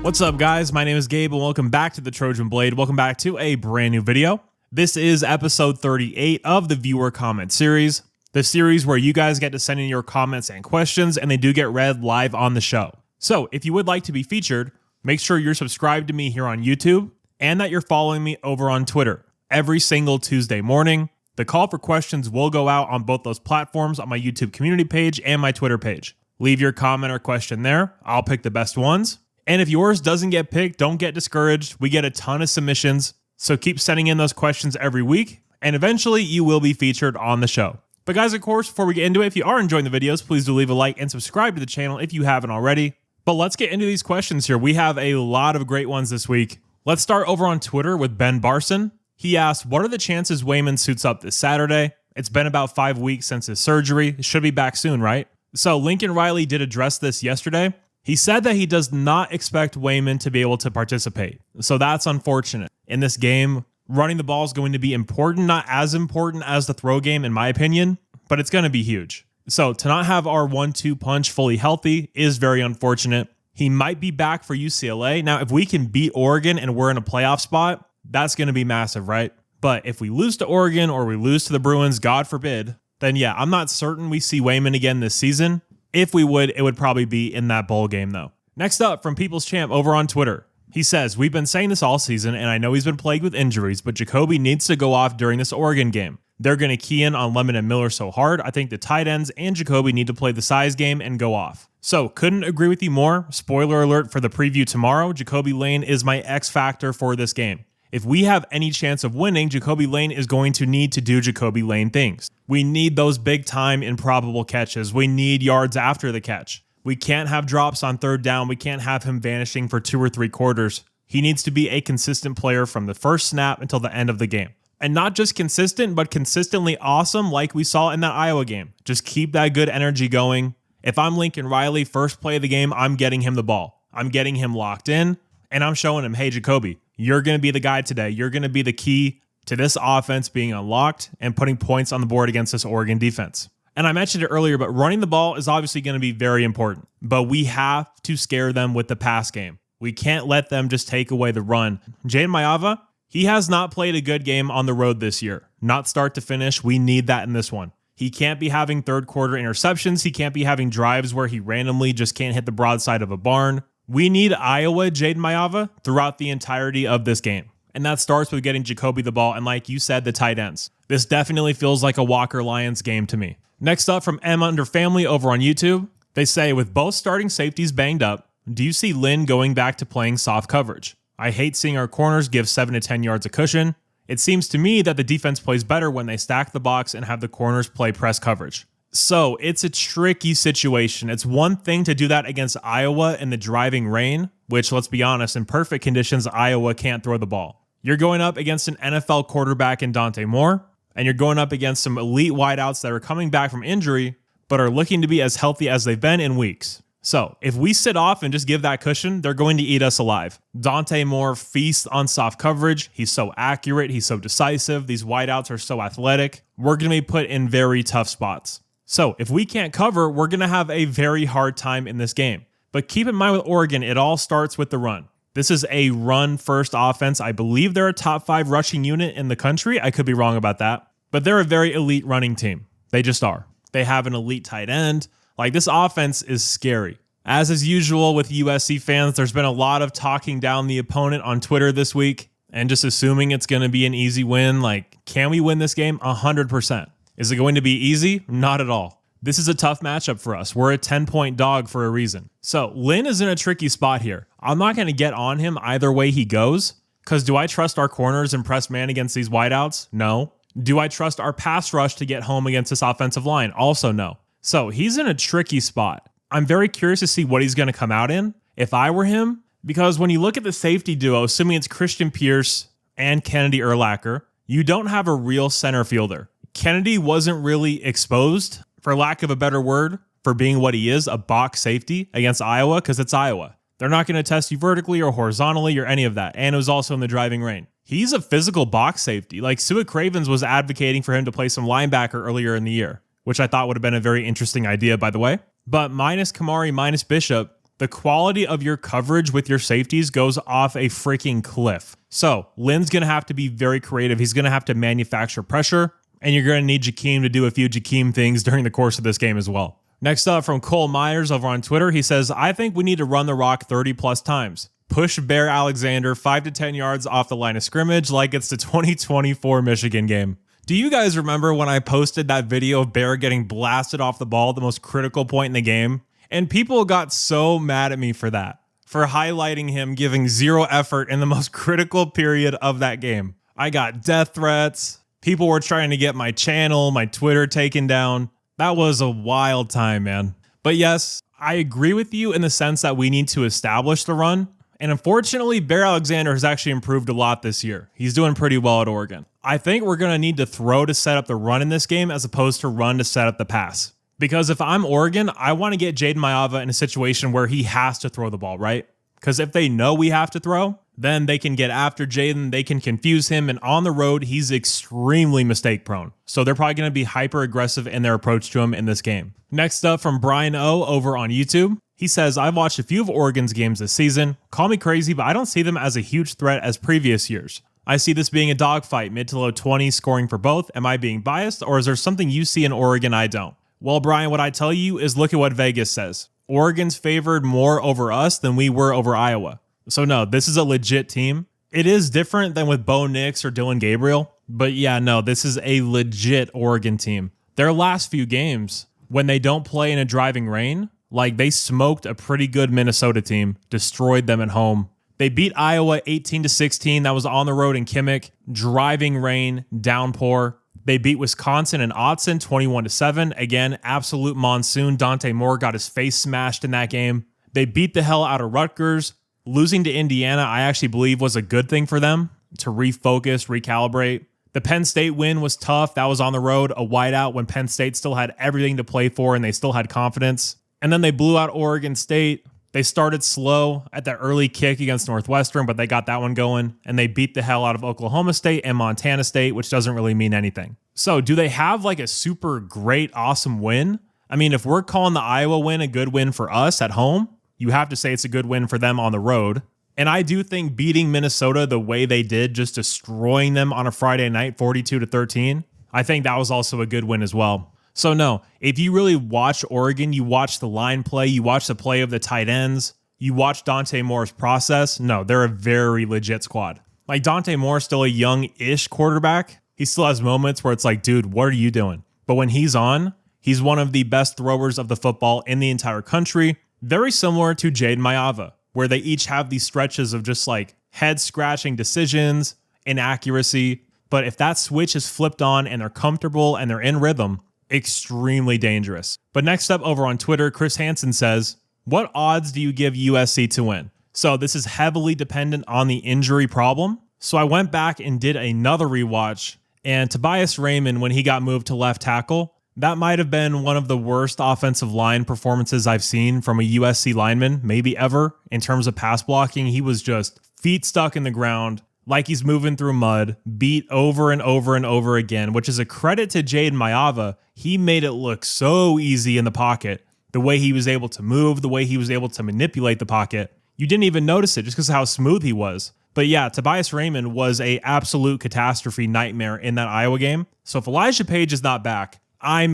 What's up, guys? My name is Gabe and welcome back to the Trojan Blade. Welcome back to a brand new video. This is episode 38 of the viewer comment series, the series where you guys get to send in your comments and questions and they do get read live on the show. So if you would like to be featured, make sure you're subscribed to me here on YouTube and that you're following me over on Twitter. Every single Tuesday morning, the call for questions will go out on both those platforms on my YouTube community page and my Twitter page. Leave your comment or question there. I'll pick the best ones. And if yours doesn't get picked, don't get discouraged. We get a ton of submissions, so keep sending in those questions every week, and eventually you will be featured on the show. But guys, of course, before we get into it, if you are enjoying the videos, please do leave a like and subscribe to the channel if you haven't already. But let's get into these questions here. We have a lot of great ones this week. Let's start over on Twitter with Ben Barson. He asked, what are the chances Wayman suits up this Saturday? It's been about 5 weeks since his surgery. He should be back soon, right? So Lincoln Riley did address this yesterday. He said that he does not expect Wayman to be able to participate. So that's unfortunate. In this game, running the ball is going to be important, not as important as the throw game in my opinion, but it's going to be huge. So to not have our 1-2 punch fully healthy is very unfortunate. He might be back for UCLA. Now, if we can beat Oregon and we're in a playoff spot, that's going to be massive, right? But if we lose to Oregon or we lose to the Bruins, God forbid, then yeah, I'm not certain we see Wayman again this season. If we would, it would probably be in that bowl game, though. Next up, from People's Champ over on Twitter. He says, we've been saying this all season, and I know he's been plagued with injuries, but Jacobe needs to go off during this Oregon game. They're going to key in on Lemon and Miller so hard. I think the tight ends and Jacobe need to play the size game and go off. So, couldn't agree with you more. Spoiler alert for the preview tomorrow, Jacobe Lane is my X factor for this game. If we have any chance of winning, Jacobe Lane is going to need to do Jacobe Lane things. We need those big time improbable catches. We need yards after the catch. We can't have drops on third down. We can't have him vanishing for 2 or 3 quarters. He needs to be a consistent player from the first snap until the end of the game. And not just consistent, but consistently awesome like we saw in that Iowa game. Just keep that good energy going. If I'm Lincoln Riley, first play of the game, I'm getting him the ball. I'm getting him locked in, and I'm showing him, hey, Jacobe, you're going to be the guy today. You're going to be the key to this offense being unlocked and putting points on the board against this Oregon defense. And I mentioned it earlier, but running the ball is obviously going to be very important. But we have to scare them with the pass game. We can't let them just take away the run. Jaden Mayava, he has not played a good game on the road this year. Not start to finish. We need that in this one. He can't be having third quarter interceptions. He can't be having drives where he randomly just can't hit the broadside of a barn. We need Iowa Jaden Mayava throughout the entirety of this game. And that starts with getting Jacobe the ball and, like you said, the tight ends. This definitely feels like a Walker Lions game to me. Next up, from M Under Family over on YouTube, they say, with both starting safeties banged up, do you see Lynn going back to playing soft coverage? I hate seeing our corners give 7 to 10 yards a cushion. It seems to me that the defense plays better when they stack the box and have the corners play press coverage. So it's a tricky situation. It's one thing to do that against Iowa in the driving rain, which, let's be honest, in perfect conditions, Iowa can't throw the ball. You're going up against an NFL quarterback in Dante Moore, and you're going up against some elite wideouts that are coming back from injury, but are looking to be as healthy as they've been in weeks. So if we sit off and just give that cushion, they're going to eat us alive. Dante Moore feasts on soft coverage. He's so accurate. He's so decisive. These wideouts are so athletic. We're going to be put in very tough spots. So if we can't cover, we're going to have a very hard time in this game. But keep in mind with Oregon, it all starts with the run. This is a run-first offense. I believe they're a top 5 rushing unit in the country. I could be wrong about that. But they're a very elite running team. They just are. They have an elite tight end. Like, this offense is scary. As is usual with USC fans, there's been a lot of talking down the opponent on Twitter this week and just assuming it's going to be an easy win. Like, can we win this game? 100%. Is it going to be easy? Not at all. This is a tough matchup for us. We're a 10-point dog for a reason. So Lynn is in a tricky spot here. I'm not going to get on him either way he goes, because do I trust our corners and press man against these wideouts? No. Do I trust our pass rush to get home against this offensive line? Also no. So he's in a tricky spot. I'm very curious to see what he's going to come out in if I were him, because when you look at the safety duo, assuming it's Christian Pierce and Kennedy Urlacher, you don't have a real center fielder. Kennedy wasn't really exposed, for lack of a better word, for being what he is, a box safety against Iowa, because it's Iowa. They're not going to test you vertically or horizontally or any of that. And it was also in the driving rain. He's a physical box safety. Like, Sua Cravens was advocating for him to play some linebacker earlier in the year, which I thought would have been a very interesting idea, by the way. But minus Kamari, minus Bishop, the quality of your coverage with your safeties goes off a freaking cliff. So Lynn's going to have to be very creative. He's going to have to manufacture pressure, and you're going to need Jakeem to do a few Jakeem things during the course of this game as well. Next up from Cole Myers over on Twitter, he says, I think we need to run the rock 30 plus times. Push Bear Alexander 5 to 10 yards off the line of scrimmage like it's the 2024 Michigan game. Do you guys remember when I posted that video of Bear getting blasted off the ball at the most critical point in the game? And people got so mad at me for that, for highlighting him giving zero effort in the most critical period of that game. I got death threats. People were trying to get my channel, my Twitter taken down. That was a wild time, man. But yes, I agree with you in the sense that we need to establish the run. And unfortunately, Bear Alexander has actually improved a lot this year. He's doing pretty well at Oregon. I think we're going to need to throw to set up the run in this game as opposed to run to set up the pass. Because if I'm Oregon, I want to get Jaden Maiava in a situation where he has to throw the ball, right? Because if they know we have to throw, then they can get after Jaden, they can confuse him, and on the road, he's extremely mistake prone. So they're probably going to be hyper aggressive in their approach to him in this game. Next up from Brian O over on YouTube. He says, I've watched a few of Oregon's games this season. Call me crazy, but I don't see them as a huge threat as previous years. I see this being a dogfight, mid to low 20s scoring for both. Am I being biased, or is there something you see in Oregon I don't? Well, Brian, what I tell you is look at what Vegas says. Oregon's favored more over us than we were over Iowa. So no, this is a legit team. It is different than with Bo Nix or Dylan Gabriel, but yeah, no, this is a legit Oregon team. Their last few games, when they don't play in a driving rain, like they smoked a pretty good Minnesota team, destroyed them at home. They beat Iowa 18-16. That was on the road in Kimmich, driving rain, downpour. They beat Wisconsin and Autzen 21-7. Again, absolute monsoon. Dante Moore got his face smashed in that game. They beat the hell out of Rutgers. Losing to Indiana, I actually believe, was a good thing for them to refocus, recalibrate. The Penn State win was tough. That was on the road, a whiteout when Penn State still had everything to play for and they still had confidence. And then they blew out Oregon State. They started slow at that early kick against Northwestern, but they got that one going. And they beat the hell out of Oklahoma State and Montana State, which doesn't really mean anything. So do they have like a super great, awesome win? I mean, if we're calling the Iowa win a good win for us at home, you have to say it's a good win for them on the road. And I do think beating Minnesota the way they did, just destroying them on a Friday night, 42-13, I think that was also a good win as well. So no, if you really watch Oregon, you watch the line play, you watch the play of the tight ends, you watch Dante Moore's process, no, they're a very legit squad. Like Dante Moore is still a young-ish quarterback. He still has moments where it's like, dude, what are you doing? But when he's on, he's one of the best throwers of the football in the entire country. Very similar to Jaden Maiava, where they each have these stretches of just like head-scratching decisions, inaccuracy. But if that switch is flipped on and they're comfortable and they're in rhythm, extremely dangerous. But next up over on Twitter, Chris Hansen says, what odds do you give USC to win? So this is heavily dependent on the injury problem. So I went back and did another rewatch, and Tobias Raymond, when he got moved to left tackle, that might have been one of the worst offensive line performances I've seen from a USC lineman, maybe ever, in terms of pass blocking. He was just feet stuck in the ground, like he's moving through mud, beat over and over and over again, which is a credit to Jaden Maiava. He made it look so easy in the pocket, the way he was able to move, the way he was able to manipulate the pocket. You didn't even notice it just because of how smooth he was. But yeah, Tobias Raymond was a absolute catastrophe nightmare in that Iowa game. So if Elijah Page is not back, I'm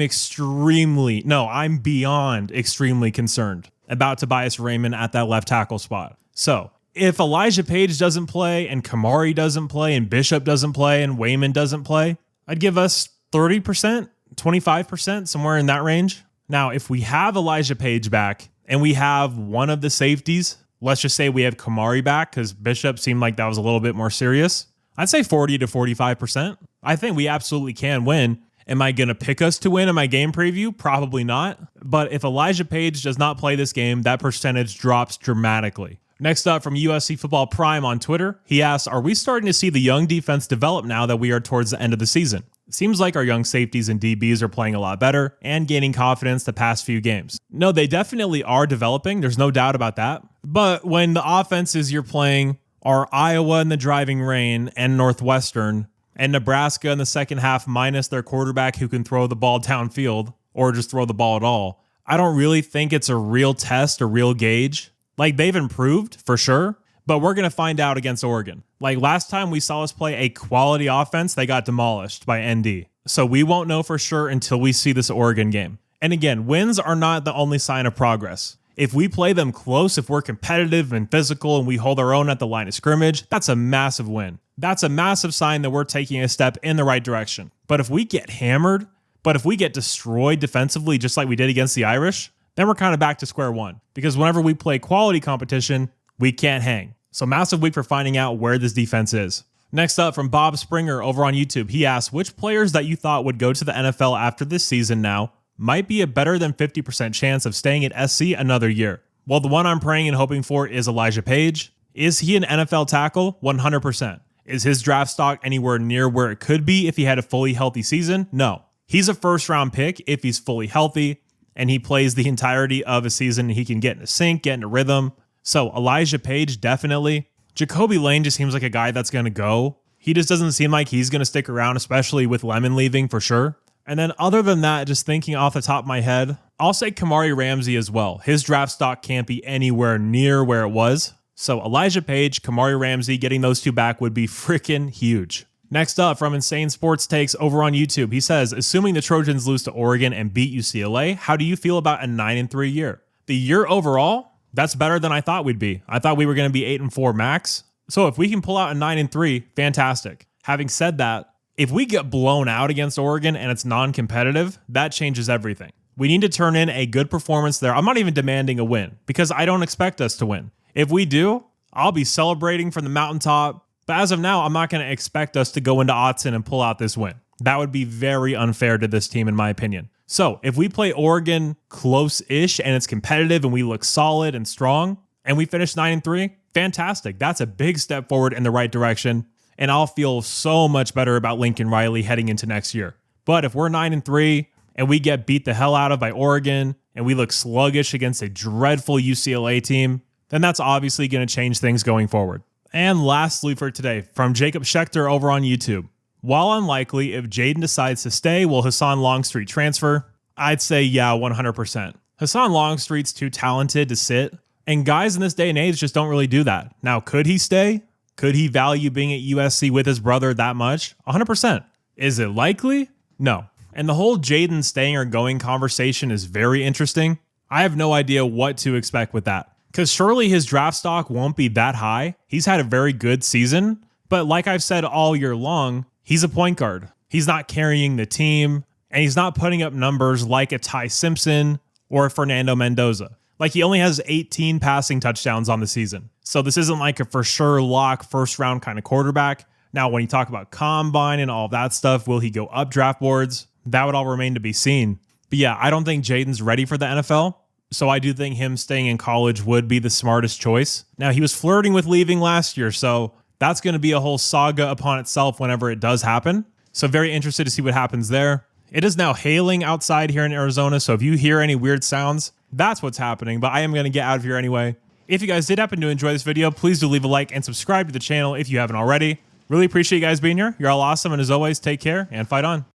beyond extremely concerned about Tobias Raymond at that left tackle spot. So if Elijah Page doesn't play and Kamari doesn't play and Bishop doesn't play and Wayman doesn't play, I'd give us 30%, 25%, somewhere in that range. Now, if we have Elijah Page back and we have one of the safeties, let's just say we have Kamari back because Bishop seemed like that was a little bit more serious, I'd say 40 to 45%. I think we absolutely can win. Am I going to pick us to win in my game preview? Probably not. But if Elijah Page does not play this game, that percentage drops dramatically. Next up from USC Football Prime on Twitter, he asks, are we starting to see the young defense develop now that we are towards the end of the season? It seems like our young safeties and DBs are playing a lot better and gaining confidence the past few games. No, they definitely are developing. There's no doubt about that. But when the offenses you're playing are Iowa in the driving rain and Northwestern, and Nebraska in the second half minus their quarterback who can throw the ball downfield or just throw the ball at all, I don't really think it's a real test, a real gauge Like, they've improved for sure, but we're going to find out against Oregon. Like, last time we saw us play a quality offense, they got demolished by ND. So we won't know for sure until we see this Oregon game. And again, wins are not the only sign of progress. If we play them close, if we're competitive and physical and we hold our own at the line of scrimmage, that's a massive win. That's a massive sign that we're taking a step in the right direction. But if we get hammered, but if we get destroyed defensively just like we did against the Irish, then we're kind of back to square one. Because whenever we play quality competition, we can't hang. So massive week for finding out where this defense is. Next up, from Bob Springer over on YouTube, he asked, which players that you thought would go to the NFL after this season now might be a better than 50% chance of staying at SC another year? Well, the one I'm praying and hoping for is Elijah Page. Is he an NFL tackle? 100%. Is his draft stock anywhere near where it could be if he had a fully healthy season? No. He's a first-round pick if he's fully healthy and he plays the entirety of a season. He can get in a sync, get in a rhythm. So Elijah Page, definitely. Jacobe Lane just seems like a guy that's going to go. He just doesn't seem like he's going to stick around, especially with Lemon leaving for sure. And then other than that, just thinking off the top of my head, I'll say Kamari Ramsey as well. His draft stock can't be anywhere near where it was. So Elijah Page, Kamari Ramsey, getting those two back would be freaking huge. Next up, from Insane Sports Takes over on YouTube, he says, assuming the Trojans lose to Oregon and beat UCLA, how do you feel about a 9-3 year? The year overall? That's better than I thought we'd be. I thought we were going to be 8-4 max. So if we can pull out a 9-3, fantastic. Having said that, if we get blown out against Oregon and it's non-competitive, that changes everything. We need to turn in a good performance there. I'm not even demanding a win because I don't expect us to win. If we do, I'll be celebrating from the mountaintop. But as of now, I'm not going to expect us to go into Autzen and pull out this win. That would be very unfair to this team, in my opinion. So if we play Oregon close-ish and it's competitive and we look solid and strong and we finish 9-3, fantastic. That's a big step forward in the right direction. And I'll feel so much better about Lincoln Riley heading into next year. But if we're 9-3 and we get beat the hell out of by Oregon and we look sluggish against a dreadful UCLA team, then that's obviously going to change things going forward. And lastly for today, from Jacob Schechter over on YouTube. While unlikely, if Jaden decides to stay, will Hassan Longstreet transfer? I'd say yeah, 100%. Hassan Longstreet's too talented to sit, and guys in this day and age just don't really do that. Now, could he stay? Could he value being at USC with his brother that much? 100%. Is it likely? No. And the whole Jaden staying or going conversation is very interesting. I have no idea what to expect with that. Because surely his draft stock won't be that high. He's had a very good season, but like I've said all year long, he's a point guard. He's not carrying the team, and he's not putting up numbers like a Ty Simpson or a Fernando Mendoza. Like, he only has 18 passing touchdowns on the season. So this isn't like a for sure lock first round kind of quarterback. Now, when you talk about combine and all that stuff, will he go up draft boards? That would all remain to be seen. But yeah, I don't think Jaden's ready for the NFL. So I do think him staying in college would be the smartest choice. Now, he was flirting with leaving last year, so that's going to be a whole saga upon itself whenever it does happen. So very interested to see what happens there. It is now hailing outside here in Arizona, so if you hear any weird sounds, that's what's happening. But I am going to get out of here anyway. If you guys did happen to enjoy this video, please do leave a like and subscribe to the channel if you haven't already. Really appreciate you guys being here. You're all awesome, and as always, take care and fight on.